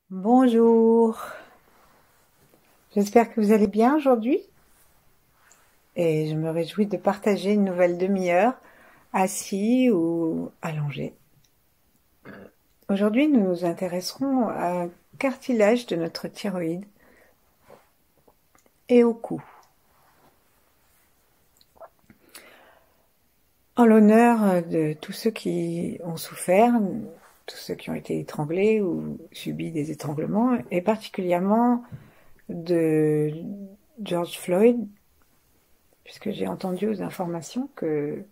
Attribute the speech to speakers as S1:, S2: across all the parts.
S1: Bonjour, j'espère que vous allez bien aujourd'hui et je me réjouis de partager une nouvelle demi-heure assis ou allongé. Aujourd'hui, nous nous intéresserons à un cartilage de notre thyroïde et au cou. En l'honneur de tous ceux qui ont souffert, tous ceux qui ont été étranglés ou subi des étranglements, et particulièrement de George Floyd, puisque j'ai entendu aux informations que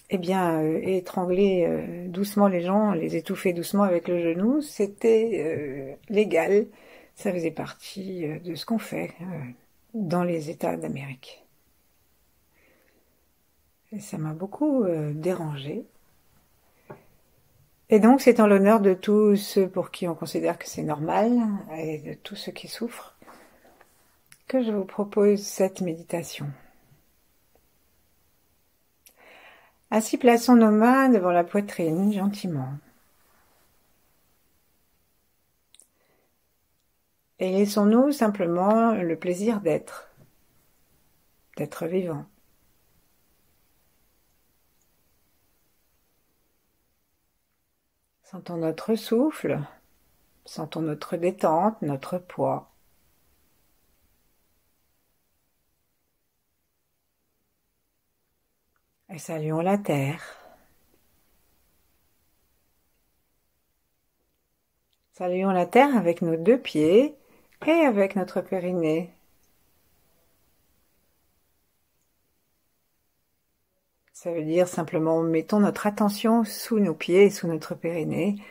S1: étrangler doucement les gens, les étouffer doucement avec le genou, c'était légal. Ça faisait partie de ce qu'on fait dans les États d'Amérique. Et ça m'a beaucoup dérangée. Et donc, c'est en l'honneur de tous ceux pour qui on considère que c'est normal et de tous ceux qui souffrent que je vous propose cette méditation. Ainsi, plaçons nos mains devant la poitrine, gentiment. Et laissons-nous simplement le plaisir d'être vivant. Sentons notre souffle, sentons notre détente, notre poids. Et saluons la terre. Saluons la terre avec nos deux pieds et avec notre périnée. Ça veut dire simplement mettons notre attention sous nos pieds et sous notre périnée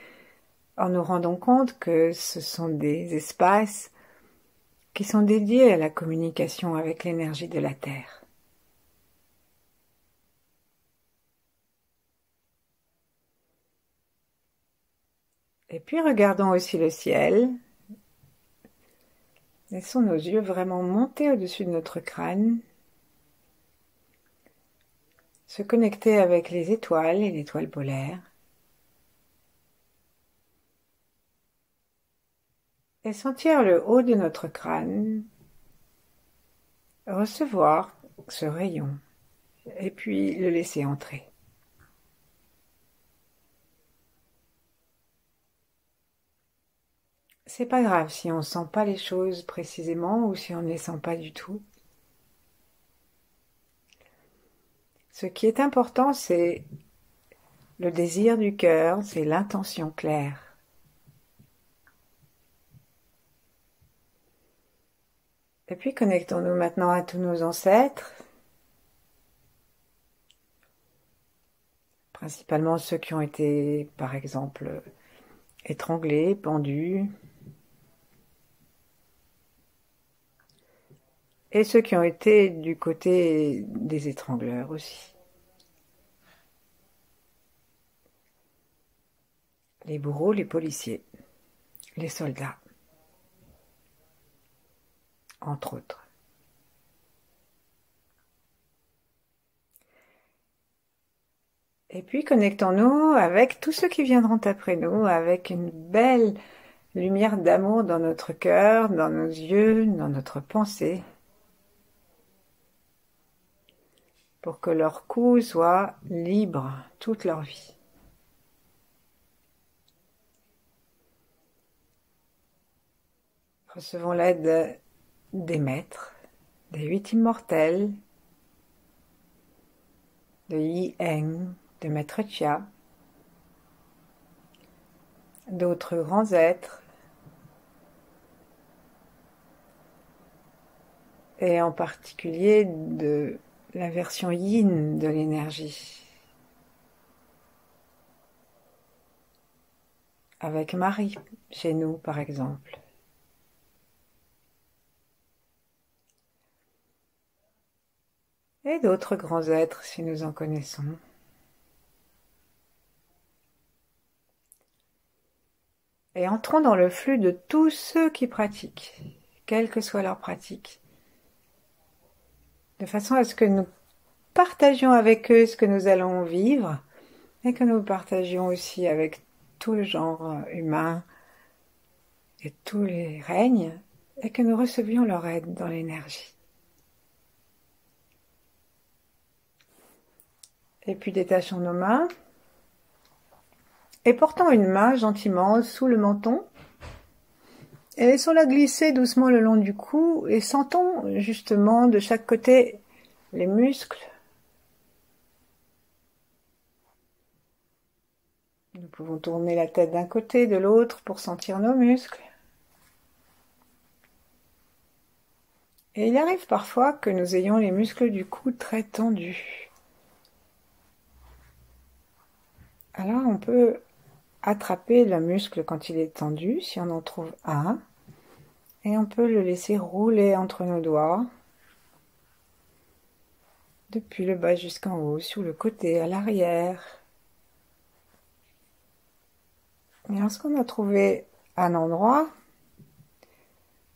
S1: en nous rendant compte que ce sont des espaces qui sont dédiés à la communication avec l'énergie de la terre. Et puis regardons aussi le ciel. Laissons nos yeux vraiment monter au-dessus de notre crâne, se connecter avec les étoiles et l'étoile polaire, et sentir le haut de notre crâne recevoir ce rayon, et puis le laisser entrer. C'est pas grave si on sent pas les choses précisément ou si on ne les sent pas du tout. Ce qui est important, c'est le désir du cœur, c'est l'intention claire. Et puis connectons-nous maintenant à tous nos ancêtres, principalement ceux qui ont été, par exemple, étranglés, pendus, et ceux qui ont été du côté des étrangleurs aussi. Les bourreaux, les policiers, les soldats, entre autres. Et puis connectons-nous avec tous ceux qui viendront après nous, avec une belle lumière d'amour dans notre cœur, dans nos yeux, dans notre pensée, pour que leur cou soit libre toute leur vie. Recevons l'aide des maîtres, des 8 immortels, de Yi Heng, de Maître Chia, d'autres grands êtres, et en particulier de la version yin de l'énergie, avec Marie chez nous par exemple. Et d'autres grands êtres si nous en connaissons. Et entrons dans le flux de tous ceux qui pratiquent, quelle que soit leur pratique, de façon à ce que nous partagions avec eux ce que nous allons vivre et que nous partagions aussi avec tout le genre humain et tous les règnes, et que nous recevions leur aide dans l'énergie. Et puis détachons nos mains, et portons une main gentiment sous le menton, et laissons-la glisser doucement le long du cou, et sentons justement de chaque côté les muscles. Nous pouvons tourner la tête d'un côté, de l'autre, pour sentir nos muscles. Et il arrive parfois que nous ayons les muscles du cou très tendus. Alors on peut attraper le muscle quand il est tendu, si on en trouve un, et on peut le laisser rouler entre nos doigts, depuis le bas jusqu'en haut, sur le côté, à l'arrière. Et lorsqu'on a trouvé un endroit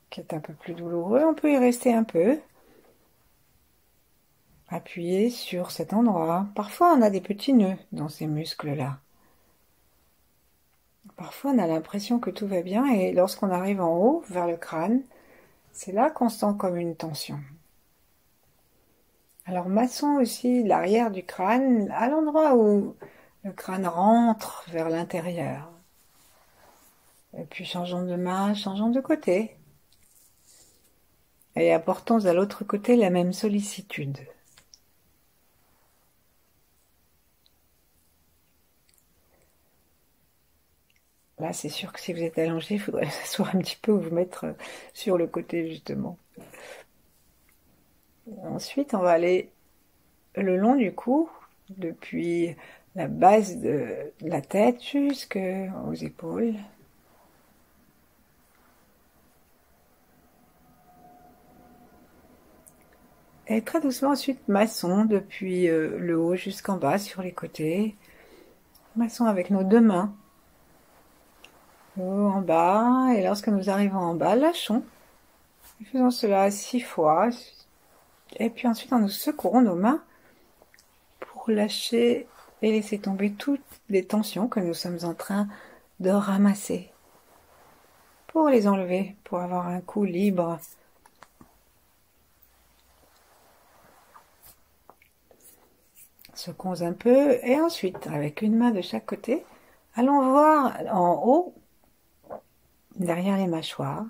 S1: qui est un peu plus douloureux, on peut y rester un peu, appuyer sur cet endroit. Parfois on a des petits nœuds dans ces muscles-là. Parfois on a l'impression que tout va bien et lorsqu'on arrive en haut, vers le crâne, c'est là qu'on sent comme une tension. Alors massons aussi l'arrière du crâne, à l'endroit où le crâne rentre vers l'intérieur. Et puis changeons de main, changeons de côté. Et apportons à l'autre côté la même sollicitude. Là, c'est sûr que si vous êtes allongé, il faudrait s'asseoir un petit peu ou vous mettre sur le côté, justement. Ensuite, on va aller le long du cou, depuis la base de la tête jusqu'aux épaules. Et très doucement, ensuite, massons depuis le haut jusqu'en bas, sur les côtés. Massons avec nos deux mains. Le haut en bas, et lorsque nous arrivons en bas, lâchons. Faisons cela 6 fois. Et puis ensuite, nous secouons nos mains pour lâcher et laisser tomber toutes les tensions que nous sommes en train de ramasser. Pour les enlever, pour avoir un cou libre. Secouons un peu et ensuite, avec une main de chaque côté, allons voir en haut, derrière les mâchoires.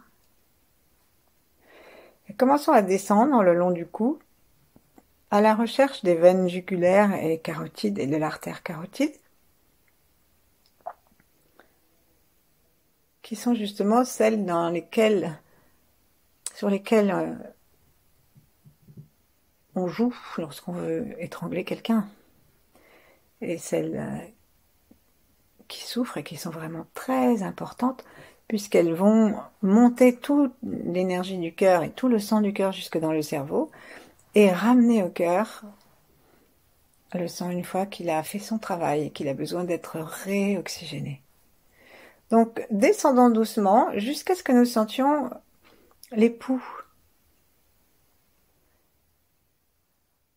S1: Et commençons à descendre le long du cou, à la recherche des veines jugulaires et carotides et de l'artère carotide, qui sont justement celles sur lesquelles on joue lorsqu'on veut étrangler quelqu'un. Et celles qui souffrent et qui sont vraiment très importantes, puisqu'elles vont monter toute l'énergie du cœur et tout le sang du cœur jusque dans le cerveau, et ramener au cœur le sang une fois qu'il a fait son travail et qu'il a besoin d'être réoxygéné. Donc, descendons doucement jusqu'à ce que nous sentions les poux.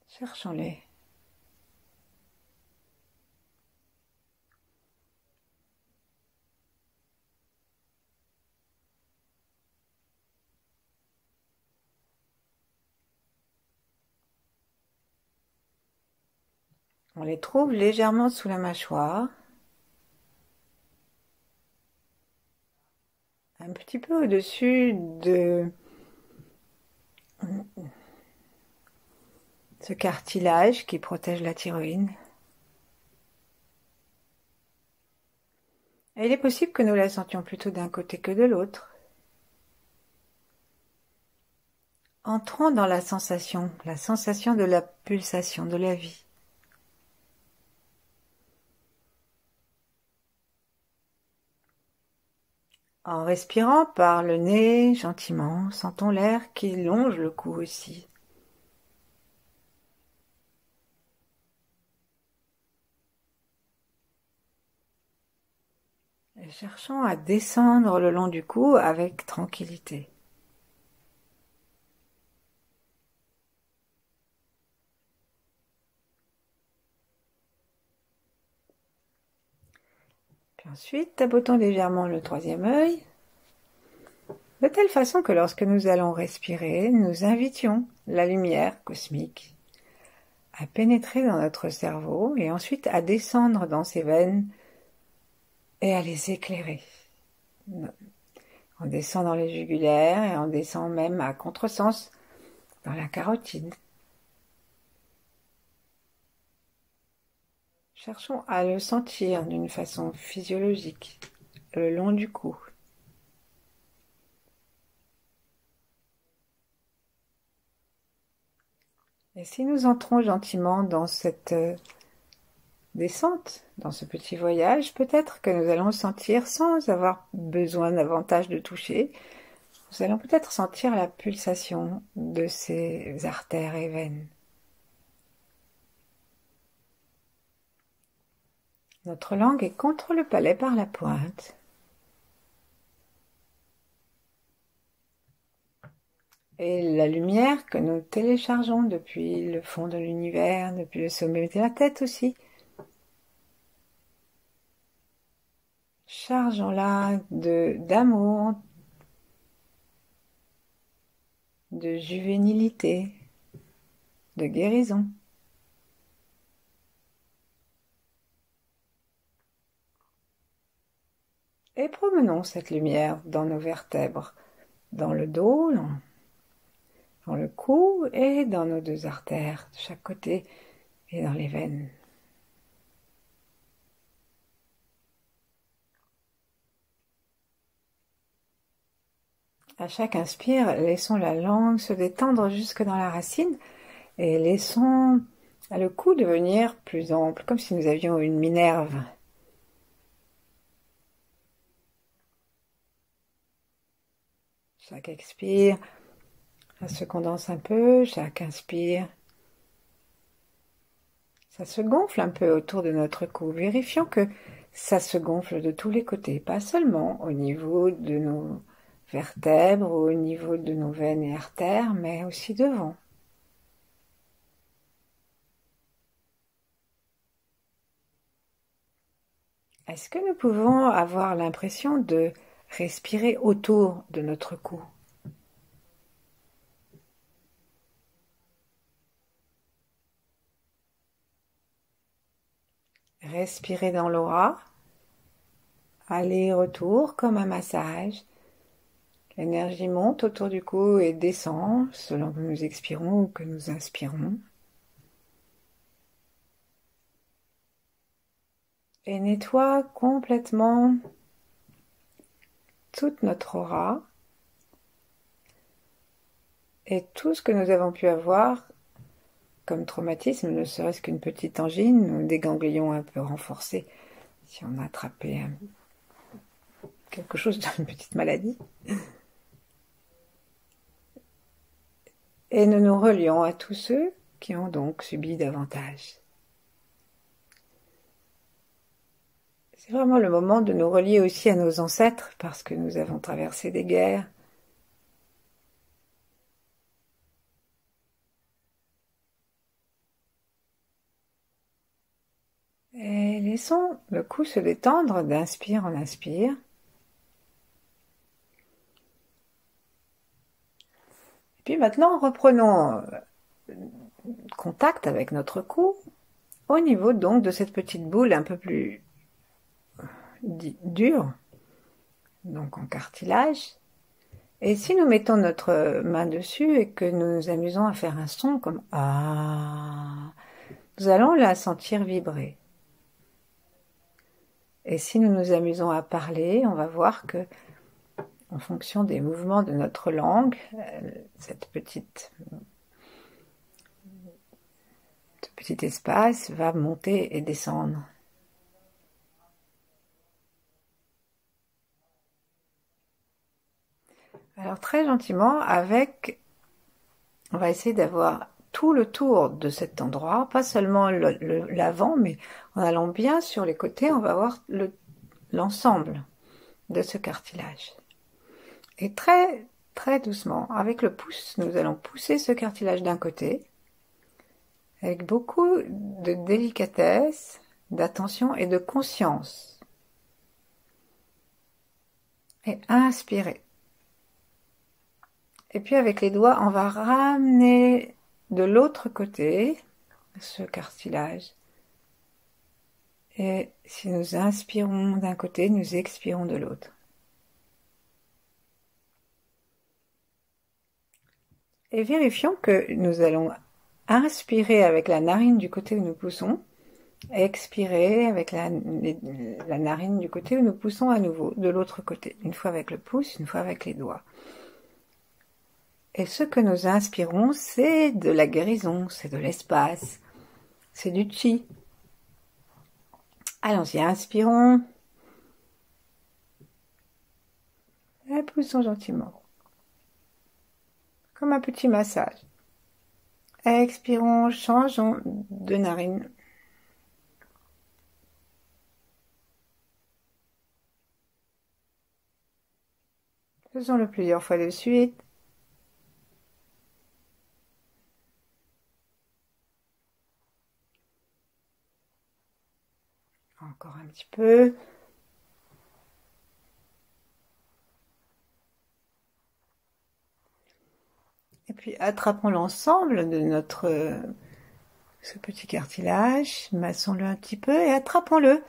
S1: Cherchons-les. On les trouve légèrement sous la mâchoire. Un petit peu au-dessus de ce cartilage qui protège la thyroïde. Et il est possible que nous la sentions plutôt d'un côté que de l'autre. Entrons dans la sensation de la pulsation, de la vie. En respirant par le nez, gentiment, sentons l'air qui longe le cou aussi. Et cherchons à descendre le long du cou avec tranquillité. Puis ensuite, tabotons légèrement le troisième œil. de telle façon que lorsque nous allons respirer, nous invitions la lumière cosmique à pénétrer dans notre cerveau et ensuite à descendre dans ses veines et à les éclairer. On descend dans les jugulaires et on descend même à contresens dans la carotide. Cherchons à le sentir d'une façon physiologique, le long du cou. Et si nous entrons gentiment dans cette descente, dans ce petit voyage, peut-être que nous allons sentir, sans avoir besoin davantage de toucher, nous allons peut-être sentir la pulsation de ces artères et veines. Notre langue est contre le palais par la pointe. Et la lumière que nous téléchargeons depuis le fond de l'univers, depuis le sommet de la tête aussi, chargeons-la d'amour, de juvénilité, de guérison. Et promenons cette lumière dans nos vertèbres, dans le dos, dans le cou et dans nos deux artères de chaque côté et dans les veines. À chaque inspire, laissons la langue se détendre jusque dans la racine et laissons le cou devenir plus ample, comme si nous avions une minerve. Chaque expire, ça se condense un peu, chaque inspire, ça se gonfle un peu autour de notre cou. Vérifions que ça se gonfle de tous les côtés, pas seulement au niveau de nos vertèbres ou au niveau de nos veines et artères, mais aussi devant. Est-ce que nous pouvons avoir l'impression de respirer autour de notre cou? Respirer dans l'aura, aller-retour comme un massage. L'énergie monte autour du cou et descend selon que nous expirons ou que nous inspirons. Et nettoie complètement toute notre aura et tout ce que nous avons pu avoir comme traumatisme, ne serait-ce qu'une petite angine ou des ganglions un peu renforcés, si on a attrapé quelque chose d'une petite maladie. Et nous nous relions à tous ceux qui ont donc subi davantage. C'est vraiment le moment de nous relier aussi à nos ancêtres, parce que nous avons traversé des guerres. Et laissons le cou se détendre d'inspire en inspire. Et puis maintenant, reprenons contact avec notre cou, au niveau donc de cette petite boule un peu plus dure, donc en cartilage. Et si nous mettons notre main dessus et que nous nous amusons à faire un son comme « Ah », nous allons la sentir vibrer. Et si nous nous amusons à parler, on va voir que, en fonction des mouvements de notre langue, ce petit espace va monter et descendre. Alors très gentiment, on va essayer d'avoir tout le tour de cet endroit, pas seulement l'avant, mais en allant bien sur les côtés, on va voir l'ensemble de ce cartilage. Et très, très doucement, avec le pouce, nous allons pousser ce cartilage d'un côté, avec beaucoup de délicatesse, d'attention et de conscience. Et inspirer. Et puis avec les doigts, on va ramener de l'autre côté ce cartilage. Et si nous inspirons d'un côté, nous expirons de l'autre. Et vérifions que nous allons inspirer avec la narine du côté où nous poussons, expirer avec la narine du côté où nous poussons à nouveau, de l'autre côté. Une fois avec le pouce, une fois avec les doigts. Et ce que nous inspirons, c'est de la guérison, c'est de l'espace, c'est du chi. Allons-y, inspirons. Et poussons gentiment. Comme un petit massage. Expirons, changeons de narine. Faisons-le plusieurs fois de suite. Encore un petit peu. Et puis attrapons l'ensemble de ce petit cartilage, massons-le un petit peu et attrapons-le.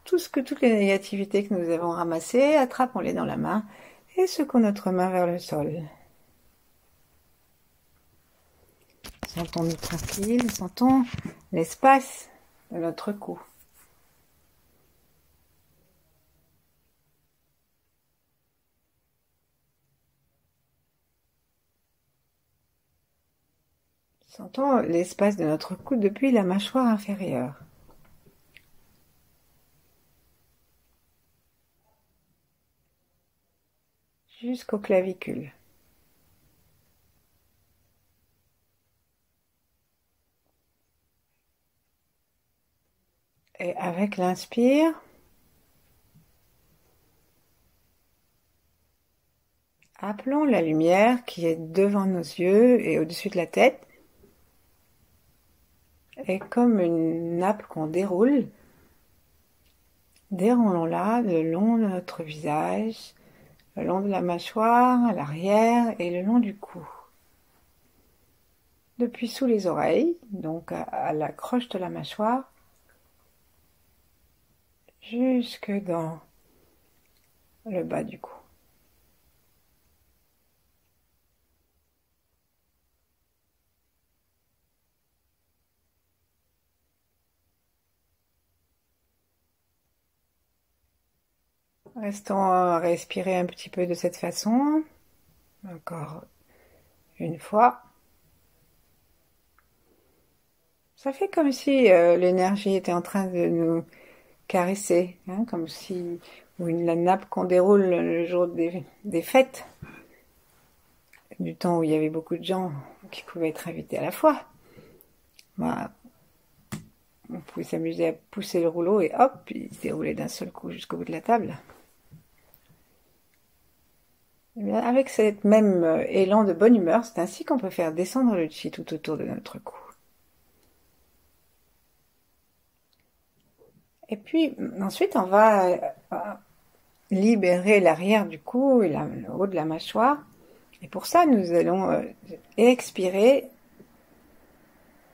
S1: Toutes les négativités que nous avons ramassées, attrapons-les dans la main et secouons notre main vers le sol. Sentons-nous tranquilles, sentons l'espace de notre cou. Sentons l'espace de notre cou depuis la mâchoire inférieure. Jusqu'aux clavicules. Et avec l'inspire, appelons la lumière qui est devant nos yeux et au-dessus de la tête. Et comme une nappe qu'on déroule, déroulons-la le long de notre visage, le long de la mâchoire, à l'arrière et le long du cou. Depuis sous les oreilles, donc à la croche de la mâchoire, jusque dans le bas du cou. Restons à respirer un petit peu de cette façon. Encore une fois. Ça fait comme si l'énergie était en train de nous caresser, hein, comme si la nappe qu'on déroule le jour des fêtes, du temps où il y avait beaucoup de gens qui pouvaient être invités à la fois. Bah, on pouvait s'amuser à pousser le rouleau et hop, il se déroulait d'un seul coup jusqu'au bout de la table. Et bien, avec cet même élan de bonne humeur, c'est ainsi qu'on peut faire descendre le chi tout autour de notre cou. Et puis ensuite, on va libérer l'arrière du cou et le haut de la mâchoire. Et pour ça, nous allons expirer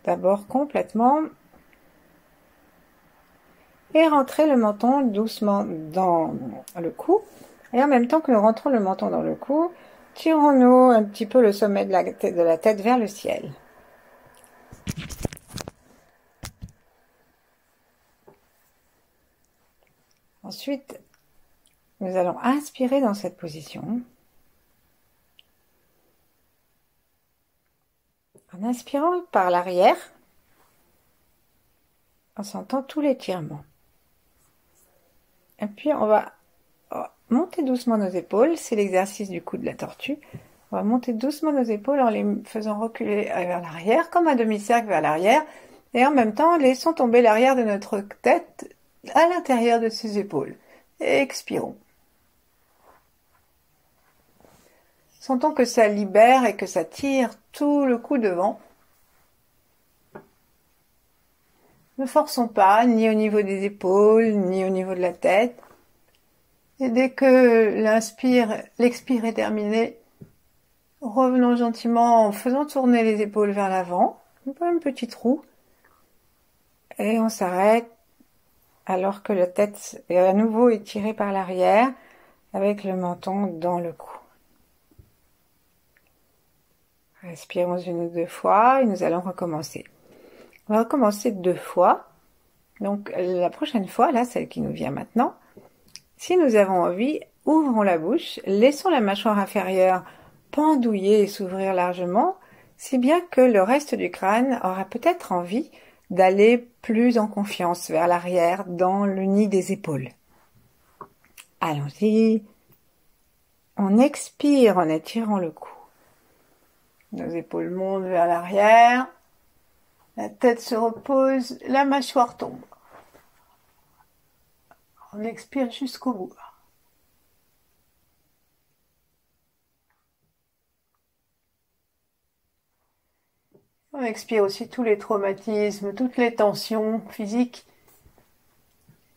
S1: d'abord complètement et rentrer le menton doucement dans le cou. Et en même temps que nous rentrons le menton dans le cou, tirons-nous un petit peu le sommet de la tête vers le ciel. Ensuite, nous allons inspirer dans cette position. En inspirant par l'arrière, en sentant tout l'étirement. Et puis on va monter doucement nos épaules, c'est l'exercice du coup de la tortue. On va monter doucement nos épaules en les faisant reculer vers l'arrière, comme un demi-cercle vers l'arrière, et en même temps laissons tomber l'arrière de notre tête à l'intérieur de ses épaules. Et expirons. Sentons que ça libère et que ça tire tout le cou devant. Ne forçons pas, ni au niveau des épaules, ni au niveau de la tête. Et dès que l'expire est terminé, Revenons gentiment en faisant tourner les épaules vers l'avant, un petit trou, et on s'arrête alors que la tête est à nouveau étirée par l'arrière avec le menton dans le cou. Respirons une ou deux fois et nous allons recommencer. On va recommencer 2 fois. Donc la prochaine fois, là, celle qui nous vient maintenant, si nous avons envie, ouvrons la bouche, laissons la mâchoire inférieure pendouiller et s'ouvrir largement, si bien que le reste du crâne aura peut-être envie d'aller plus en confiance vers l'arrière dans le nid des épaules. Allons-y. On expire en étirant le cou. Nos épaules montent vers l'arrière. La tête se repose, la mâchoire tombe. On expire jusqu'au bout. On expire aussi tous les traumatismes, toutes les tensions physiques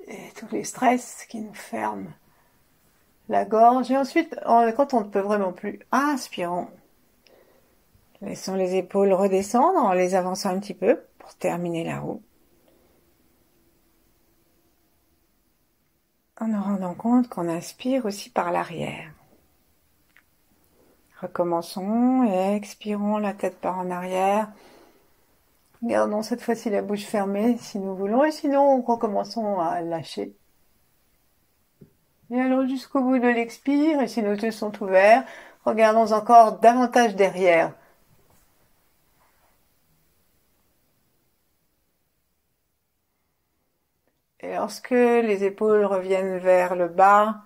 S1: et tous les stress qui nous ferment la gorge. Et ensuite, quand on ne peut vraiment plus, inspirons. Laissons les épaules redescendre en les avançant un petit peu pour terminer la roue. En nous rendant compte qu'on inspire aussi par l'arrière. Recommençons et expirons, la tête part en arrière. Gardons cette fois-ci la bouche fermée si nous voulons, et sinon recommençons à lâcher. Et allons jusqu'au bout de l'expire, et si nos yeux sont ouverts, regardons encore davantage derrière. Et lorsque les épaules reviennent vers le bas,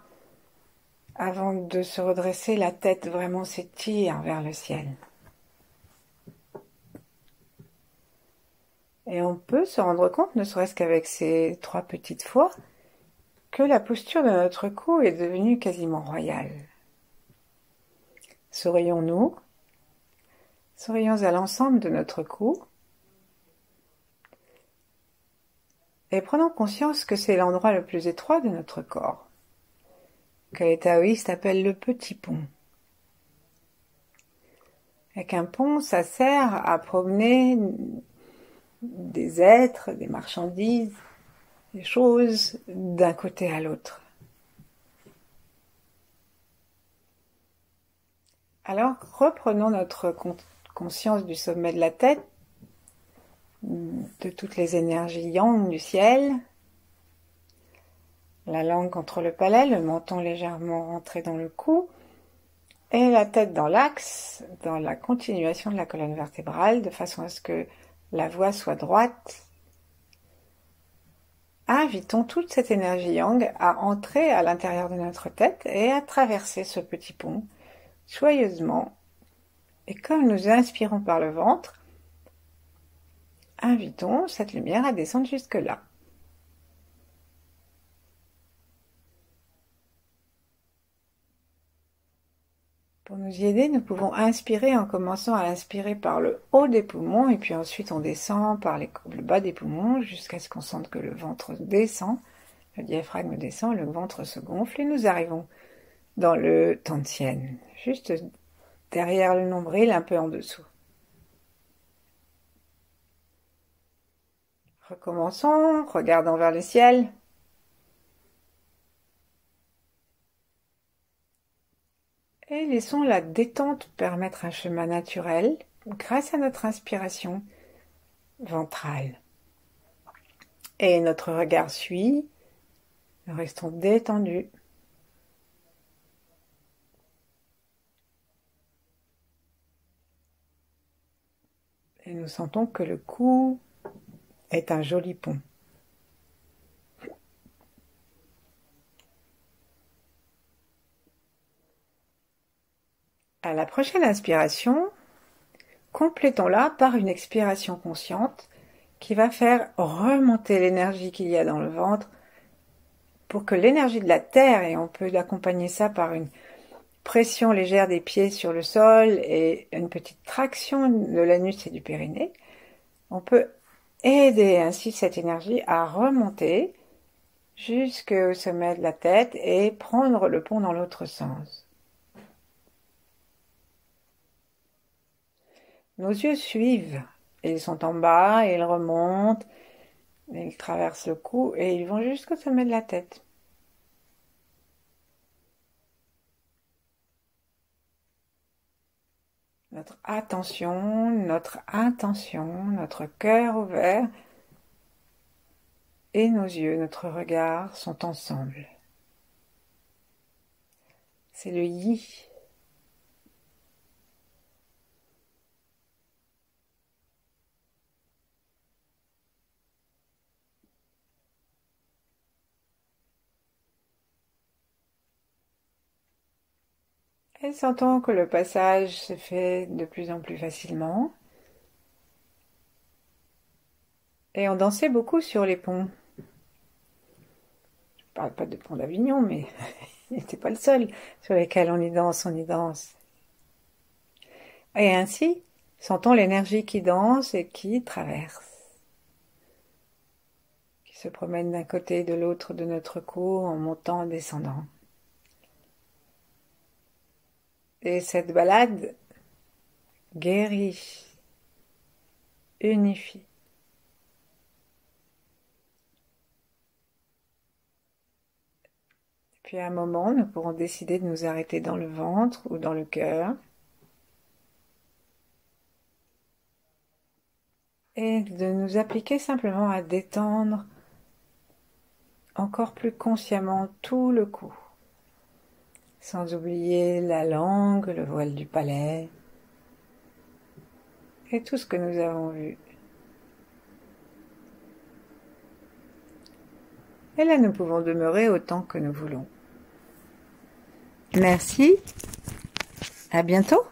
S1: avant de se redresser, la tête vraiment s'étire vers le ciel. Et on peut se rendre compte, ne serait-ce qu'avec ces 3 petites fois, que la posture de notre cou est devenue quasiment royale. Sourions-nous, sourions à l'ensemble de notre cou, et prenons conscience que c'est l'endroit le plus étroit de notre corps, que les taoïstes appellent le petit pont. Et qu'un pont, ça sert à promener des êtres, des marchandises, des choses d'un côté à l'autre. Alors, reprenons notre conscience du sommet de la tête, de toutes les énergies yang du ciel, la langue contre le palais, le menton légèrement rentré dans le cou, et la tête dans l'axe, dans la continuation de la colonne vertébrale, de façon à ce que la voix soit droite. Invitons toute cette énergie yang à entrer à l'intérieur de notre tête et à traverser ce petit pont, joyeusement. Et comme nous inspirons par le ventre, invitons cette lumière à descendre jusque-là. Pour nous y aider, nous pouvons inspirer en commençant à inspirer par le haut des poumons et puis ensuite on descend par le bas des poumons jusqu'à ce qu'on sente que le ventre descend, le diaphragme descend, le ventre se gonfle et nous arrivons dans le Tantien, juste derrière le nombril, un peu en dessous. Recommençons, regardons vers le ciel. Et laissons la détente permettre un chemin naturel grâce à notre inspiration ventrale. Et notre regard suit, nous restons détendus. Et nous sentons que le cou est un joli pont. À la prochaine inspiration, complétons-la par une expiration consciente qui va faire remonter l'énergie qu'il y a dans le ventre pour que l'énergie de la terre, et on peut accompagner ça par une pression légère des pieds sur le sol et une petite traction de l'anus et du périnée, on peut aider ainsi cette énergie à remonter jusqu'au sommet de la tête et prendre le pont dans l'autre sens. Nos yeux suivent. Ils sont en bas, et ils remontent, et ils traversent le cou et ils vont jusqu'au sommet de la tête. Notre attention, notre intention, notre cœur ouvert et nos yeux, notre regard sont ensemble. C'est le yi. Et sentons que le passage se fait de plus en plus facilement. Et on dansait beaucoup sur les ponts. Je ne parle pas de pont d'Avignon, mais il n'était pas le seul sur lesquels on y danse, on y danse. Et ainsi, sentons l'énergie qui danse et qui traverse, qui se promène d'un côté et de l'autre de notre cou en montant, en descendant. Et cette balade guérit, unifie. Puis à un moment, nous pourrons décider de nous arrêter dans le ventre ou dans le cœur et de nous appliquer simplement à détendre encore plus consciemment tout le cou, sans oublier la langue, le voile du palais et tout ce que nous avons vu. Et là, nous pouvons demeurer autant que nous voulons. Merci, à bientôt.